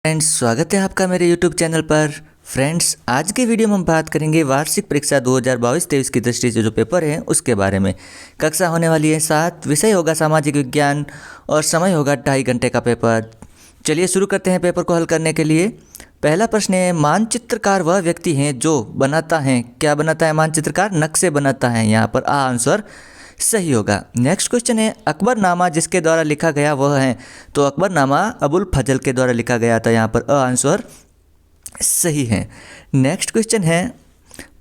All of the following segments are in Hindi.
फ्रेंड्स, स्वागत है आपका मेरे YouTube चैनल पर। फ्रेंड्स, आज के वीडियो में हम बात करेंगे वार्षिक परीक्षा 2022-23 की दृष्टि से जो पेपर है उसके बारे में। कक्षा होने वाली है 7, विषय होगा सामाजिक विज्ञान और समय होगा 2.5 घंटे का पेपर। चलिए शुरू करते हैं पेपर को हल करने के लिए। पहला प्रश्न है, मानचित्रकार वह व्यक्ति हैं जो बनाता है। क्या बनाता है मानचित्रकार? नक्शे बनाता है। यहाँ पर आ आंसर सही होगा। नेक्स्ट क्वेश्चन है, अकबरनामा जिसके द्वारा लिखा गया वह है। तो अकबरनामा अबुल फजल के द्वारा लिखा गया था। यहाँ पर अ आंसर सही है। नेक्स्ट क्वेश्चन है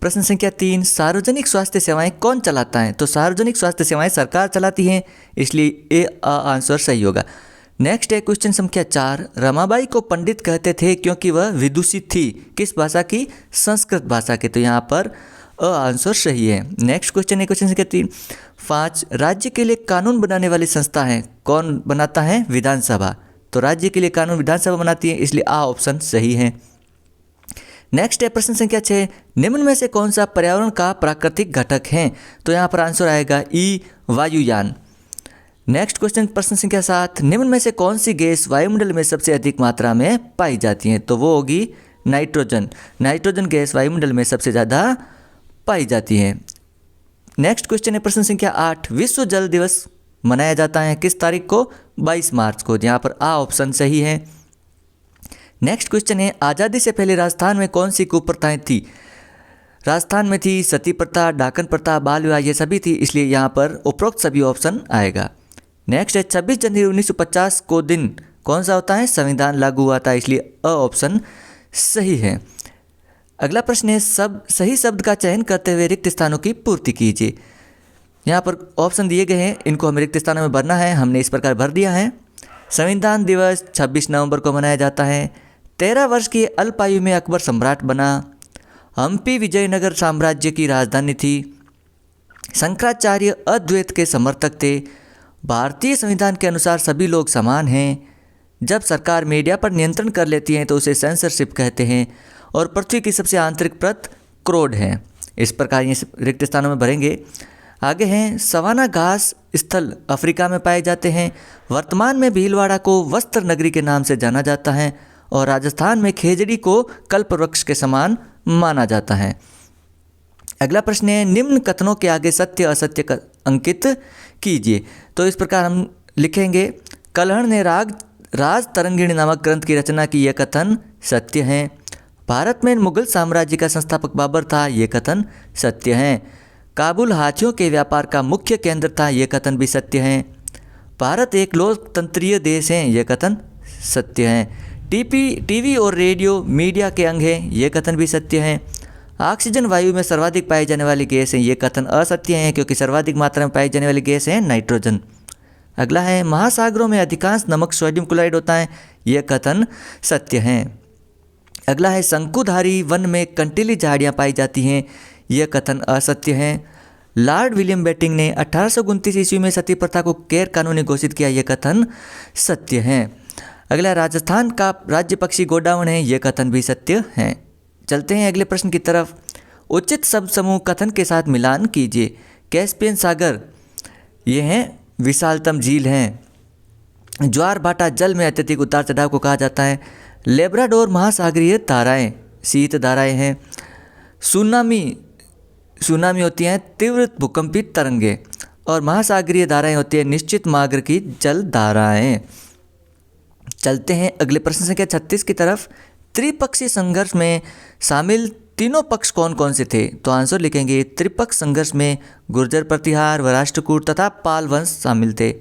प्रश्न संख्या 3, सार्वजनिक स्वास्थ्य सेवाएं कौन चलाता है। तो सार्वजनिक स्वास्थ्य सेवाएं सरकार चलाती हैं, इसलिए ए आंसर सही होगा। नेक्स्ट है क्वेश्चन संख्या 4, रमाबाई को पंडित कहते थे क्योंकि वह विदुषी थी। किस भाषा की? संस्कृत भाषा की। तो यहाँ पर अ आंसर सही है। नेक्स्ट क्वेश्चन है क्वेश्चन संख्या 5, राज्य के लिए कानून बनाने वाली संस्था है। कौन बनाता है? विधानसभा। तो राज्य के लिए कानून विधानसभा बनाती है, इसलिए आ ऑप्शन सही है। नेक्स्ट है प्रश्न संख्या 6, निम्न में से कौन सा पर्यावरण का प्राकृतिक घटक है। तो यहाँ पर आंसर आएगा ई वायुयान। नेक्स्ट क्वेश्चन प्रश्न संख्या 7, निम्न में से कौन सी गैस वायुमंडल में सबसे अधिक मात्रा में पाई जाती है। तो वो होगी नाइट्रोजन। नाइट्रोजन गैस वायुमंडल में सबसे ज़्यादा पाई जाती है। नेक्स्ट क्वेश्चन है प्रश्न संख्या 8, विश्व जल दिवस मनाया जाता है किस तारीख को? 22 मार्च को। यहाँ पर आ ऑप्शन सही है। नेक्स्ट क्वेश्चन है, आज़ादी से पहले राजस्थान में कौन सी कुप्रथाएं थी। राजस्थान में थी सती प्रथा, डाकन प्रथा, बाल विवाह, ये सभी थी, इसलिए यहाँ पर उपरोक्त सभी ऑप्शन आएगा। नेक्स्ट है 26 जनवरी 1950 को दिन कौन सा होता है? संविधान लागू हुआ था, इसलिए अ ऑप्शन सही है। अगला प्रश्न है, सही शब्द का चयन करते हुए रिक्त स्थानों की पूर्ति कीजिए। यहाँ पर ऑप्शन दिए गए हैं, इनको हमें रिक्त स्थानों में भरना है। हमने इस प्रकार भर दिया है। संविधान दिवस 26 नवंबर को मनाया जाता है। 13 वर्ष की अल्पायु में अकबर सम्राट बना। हम्पी विजयनगर साम्राज्य की राजधानी थी। शंकराचार्य अद्वैत के समर्थक थे। भारतीय संविधान के अनुसार सभी लोग समान हैं। जब सरकार मीडिया पर नियंत्रण कर लेती है तो उसे सेंसरशिप कहते हैं। और पृथ्वी की सबसे आंतरिक परत क्रोड है। इस प्रकार ये रिक्त स्थानों में भरेंगे। आगे हैं, सवाना घास स्थल अफ्रीका में पाए जाते हैं। वर्तमान में भीलवाड़ा को वस्त्र नगरी के नाम से जाना जाता है और राजस्थान में खेजड़ी को कल्पवृक्ष के समान माना जाता है। अगला प्रश्न है, निम्न कथनों के आगे सत्य असत्य अंकित कीजिए। तो इस प्रकार हम लिखेंगे, कल्हण ने राज तरंगिणी नामक ग्रंथ की रचना की, यह कथन सत्य है। भारत में मुगल साम्राज्य का संस्थापक बाबर था, ये कथन सत्य है। काबुल हाथियों के व्यापार का मुख्य केंद्र था, ये कथन भी सत्य है। भारत एक लोकतंत्रीय देश है, ये कथन सत्य है। टीवी और रेडियो मीडिया के अंग हैं, ये कथन भी सत्य है। ऑक्सीजन वायु में सर्वाधिक पाई जाने वाली गैस है, ये कथन असत्य है क्योंकि सर्वाधिक मात्रा में पाई जाने वाली गैस है नाइट्रोजन। अगला है, महासागरों में अधिकांश नमक सोडियम क्लोराइड होता है, यह कथन सत्य है। अगला है, शंकुधारी वन में कंटीली झाड़ियाँ पाई जाती हैं, यह कथन असत्य है। लॉर्ड विलियम बेटिंग ने 1829 ईस्वी में सती प्रथा को गैर कानूनी घोषित किया, यह कथन सत्य है। अगला, राजस्थान का राज्य पक्षी गोडावण है, यह कथन भी सत्य है। चलते हैं अगले प्रश्न की तरफ। उचित शब्द समूह कथन के साथ मिलान कीजिए। कैस्पियन सागर, ये हैं विशालतम झील हैं। ज्वार भाटा जल में अत्यधिक उतार चढ़ाव को कहा जाता है। लेब्राडोर महासागरीय धाराएं शीत धाराएं हैं। सुनामी होती हैं तीव्र भूकंपी तरंगे। और महासागरीय धाराएं होती हैं निश्चित मार्ग की जल धाराएं। चलते हैं अगले प्रश्न संख्या 36 की तरफ। त्रिपक्षीय संघर्ष में शामिल तीनों पक्ष कौन कौन से थे। तो आंसर लिखेंगे, त्रिपक्ष संघर्ष में गुर्जर प्रतिहार व राष्ट्रकूट तथा पाल वंश शामिल थे।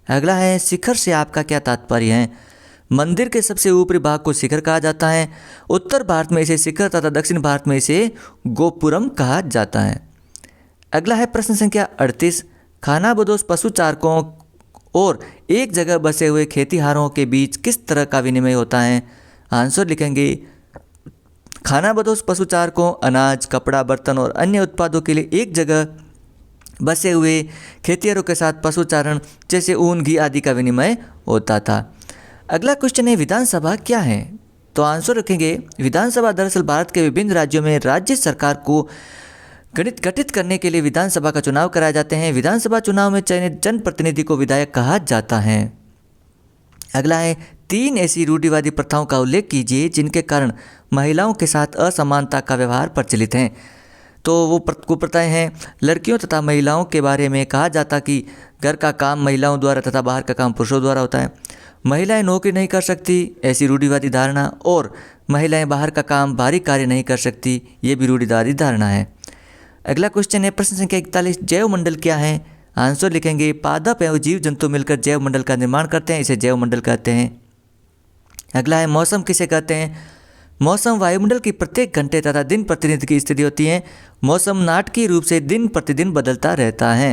अगला है, शिखर से आपका क्या तात्पर्य है। मंदिर के सबसे ऊपरी भाग को शिखर कहा जाता है। उत्तर भारत में इसे शिखर तथा दक्षिण भारत में इसे गोपुरम कहा जाता है। अगला है प्रश्न संख्या 38, खानाबदोश पशुचारकों और एक जगह बसे हुए खेतीहारों के बीच किस तरह का विनिमय होता है। आंसर लिखेंगे, खानाबदोश पशुचारकों अनाज, कपड़ा, बर्तन और अन्य उत्पादों के लिए एक जगह बसे हुए खेतिहरों के साथ पशुचारण जैसे ऊन, घी आदि का विनिमय होता था। अगला क्वेश्चन है, विधानसभा क्या है। तो आंसर रखेंगे, विधानसभा दरअसल भारत के विभिन्न राज्यों में राज्य सरकार को गठित करने के लिए विधानसभा का चुनाव कराए जाते हैं। विधानसभा चुनाव में चयनित जनप्रतिनिधि को विधायक कहा जाता है। अगला है, 3 ऐसी रूढ़िवादी प्रथाओं का उल्लेख कीजिए जिनके कारण महिलाओं के साथ असमानता का व्यवहार प्रचलित है। तो वो कुप्रथाएं हैं, लड़कियों तथा महिलाओं के बारे में कहा जाता कि घर का काम महिलाओं द्वारा तथा बाहर का काम पुरुषों द्वारा होता है। महिलाएं नौकरी नहीं कर सकती, ऐसी रूढ़िवादी धारणा। और महिलाएं बाहर का काम बाहरी कार्य नहीं कर सकती, ये भी रूढ़िवादी धारणा है। अगला क्वेश्चन है प्रश्न संख्या 41, जैव मंडल क्या है? आंसर लिखेंगे, पादप एवं जीव जंतु मिलकर जैव मंडल का निर्माण करते हैं, इसे जैव मंडल कहते हैं। अगला है मौसम किसे कहते हैं? मौसम वायुमंडल की प्रत्येक घंटे तथा दिन प्रतिदिन की स्थिति होती है। मौसम नाटकीय रूप से दिन प्रतिदिन बदलता रहता है।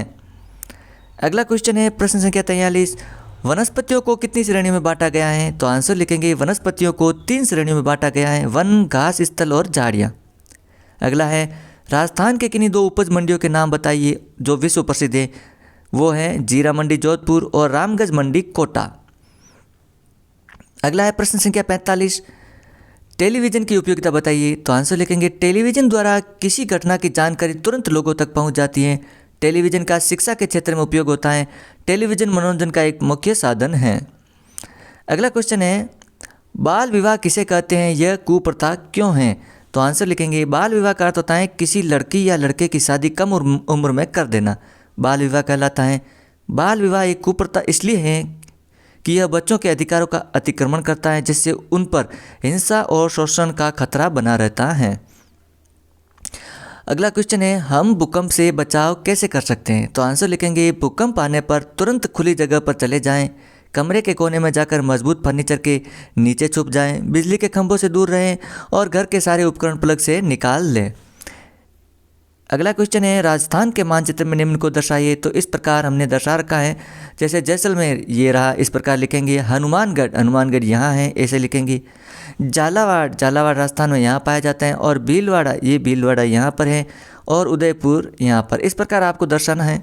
अगला क्वेश्चन है प्रश्न संख्या 43, वनस्पतियों को कितनी श्रेणियों में बांटा गया है? तो आंसर लिखेंगे, वनस्पतियों को 3 श्रेणियों में बांटा गया है, वन, घास, स्थल और झाड़ियाँ। अगला है राजस्थान के किन्हीं 2 उपज मंडियों के नाम बताइए जो विश्व प्रसिद्ध है। वो है जीरा मंडी जोधपुर और रामगंज मंडी कोटा। अगला है प्रश्न संख्या 45, टेलीविज़न की उपयोगिता बताइए। तो आंसर लिखेंगे, टेलीविज़न द्वारा किसी घटना की जानकारी तुरंत लोगों तक पहुंच जाती है। टेलीविज़न का शिक्षा के क्षेत्र में उपयोग होता है। टेलीविज़न मनोरंजन का एक मुख्य साधन है। अगला क्वेश्चन है, बाल विवाह किसे कहते हैं? यह कुप्रथा क्यों है? तो आंसर लिखेंगे, बाल विवाह का अर्थ होता है किसी लड़की या लड़के की शादी कम उम्र में कर देना, बाल विवाह कहलाता है। बाल विवाह एक कुप्रथा इसलिए है कि यह बच्चों के अधिकारों का अतिक्रमण करता है, जिससे उन पर हिंसा और शोषण का खतरा बना रहता है। अगला क्वेश्चन है, हम भूकंप से बचाव कैसे कर सकते हैं? तो आंसर लिखेंगे, भूकंप आने पर तुरंत खुली जगह पर चले जाएं, कमरे के कोने में जाकर मजबूत फर्नीचर के नीचे छुप जाएं, बिजली के खंभों से दूर रहें और घर के सारे उपकरण प्लग से निकाल लें। अगला क्वेश्चन है, राजस्थान के मानचित्र में निम्न को दर्शाइए। तो इस प्रकार हमने दर्शा रखा है, जैसे जैसलमेर ये रहा, इस प्रकार लिखेंगे। हनुमानगढ़ यहाँ है, ऐसे लिखेंगे। झालावाड़ राजस्थान में यहाँ पाया जाता है। और भीलवाड़ा यहाँ पर है और उदयपुर यहाँ पर, इस प्रकार आपको दर्शाना है।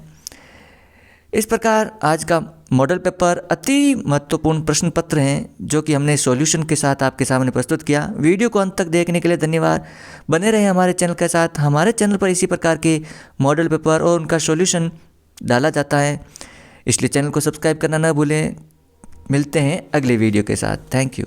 इस प्रकार आज का मॉडल पेपर अति महत्वपूर्ण प्रश्न पत्र हैं जो कि हमने सॉल्यूशन के साथ आपके सामने प्रस्तुत किया। वीडियो को अंत तक देखने के लिए धन्यवाद। बने रहें हमारे चैनल के साथ। हमारे चैनल पर इसी प्रकार के मॉडल पेपर और उनका सॉल्यूशन डाला जाता है, इसलिए चैनल को सब्सक्राइब करना न भूलें। मिलते हैं अगले वीडियो के साथ। Thank you.